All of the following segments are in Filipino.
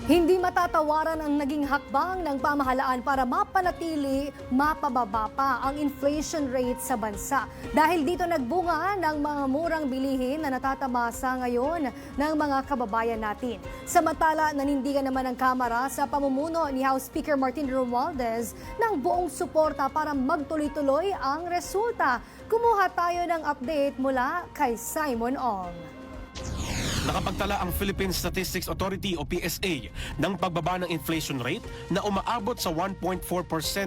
Hindi matatawaran ang naging hakbang ng pamahalaan para mapanatili, mapababa pa ang inflation rate sa bansa. Dahil dito nagbunga ng mga murang bilihin na natatamasa ngayon ng mga kababayan natin. Samantala, nanindigan naman ang Kamara sa pamumuno ni House Speaker Martin Romualdez ng buong suporta para magtuloy-tuloy ang resulta. Kumuha tayo ng update mula kay Simon Ong. Nakapagtala ang Philippine Statistics Authority o PSA ng pagbaba ng inflation rate na umaabot sa 1.4%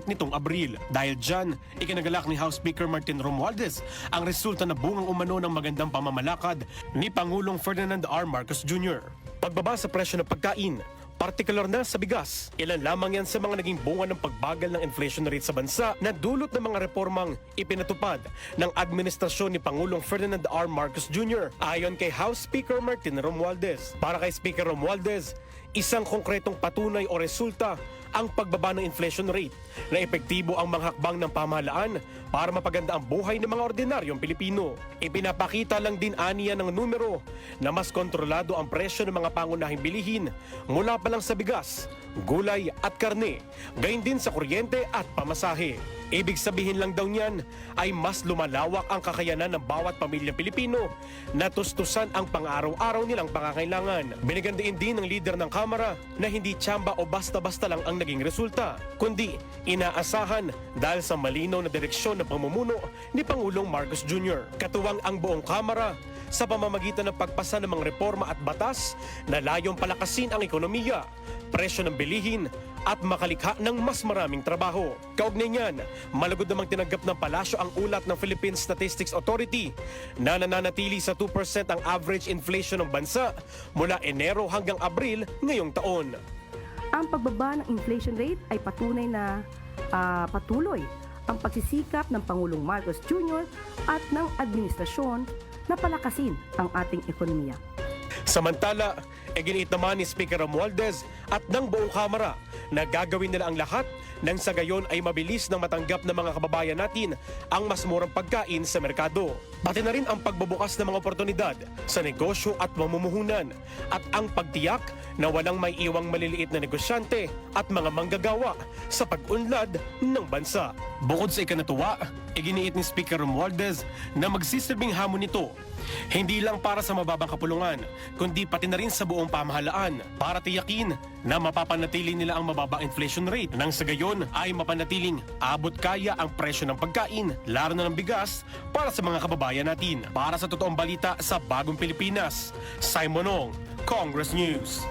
nitong Abril. Dahil dyan, ikinagalak ni House Speaker Martin Romualdez ang resulta na bungang umano ng magandang pamamalakad ni Pangulong Ferdinand R. Marcos Jr. Pagbaba sa presyo ng pagkain, partikular na sa bigas. Ilan lamang yan sa mga naging bunga ng pagbagal ng inflation rate sa bansa na dulot ng mga reformang ipinatupad ng administrasyon ni Pangulong Ferdinand R. Marcos Jr. Ayon kay House Speaker Martin Romualdez. Para kay Speaker Romualdez, isang konkretong patunay o resulta ang pagbaba ng inflation rate na epektibo ang mga hakbang ng pamahalaan para mapaganda ang buhay ng mga ordinaryong Pilipino. Ipinapakita lang din aniya ng numero na mas kontrolado ang presyo ng mga pangunahing bilihin mula pa lang sa bigas, gulay at karne, gayon din sa kuryente at pamasahe. Ibig sabihin lang daw niyan ay mas lumalawak ang kakayanan ng bawat pamilyang Pilipino na tustusan ang pang-araw-araw nilang pangangailangan. Binigyan din ng leader ng Kamara na hindi tsamba o basta-basta lang ang naging resulta, kundi inaasahan dahil sa malinaw na direksyon ng pamumuno ni Pangulong Marcos Jr. Katuwang ang buong Kamara sa pamamagitan ng pagpasa ng mga reforma at batas na layong palakasin ang ekonomiya, presyo ng bilihin at makalikha ng mas maraming trabaho. Kaugnay niyan, malugod namang tinanggap ng palasyo ang ulat ng Philippine Statistics Authority na nananatili sa 2% ang average inflation ng bansa mula Enero hanggang Abril ngayong taon. Ang pagbaba ng inflation rate ay patunay na patuloy ang pagsisikap ng Pangulong Marcos Jr. at ng administrasyon na palakasin ang ating ekonomiya. Samantala, iginiit naman ni Speaker Romualdez at ng buong Kamara na gagawin nila ang lahat nang sa gayon ay mabilis nang matanggap ng mga kababayan natin ang mas murang pagkain sa merkado. Pati na rin ang pagbubukas ng mga oportunidad sa negosyo at mamumuhunan at ang pagtiyak na walang may iwang maliliit na negosyante at mga manggagawa sa pag-unlad ng bansa. Bukod sa ikanatuwa, iginiit ni Speaker Romualdez na magsisilbing hamon nito hindi lang para sa mababang kapulungan, kundi pati na rin sa buong pamahalaan para tiyakin na mapapanatili nila ang mababang inflation rate nang sa gayon ay mapanatiling abot kaya ang presyo ng pagkain, lalo na ng bigas para sa mga kababayan natin. Para sa totoong balita sa Bagong Pilipinas, Simon Ong, Congress News.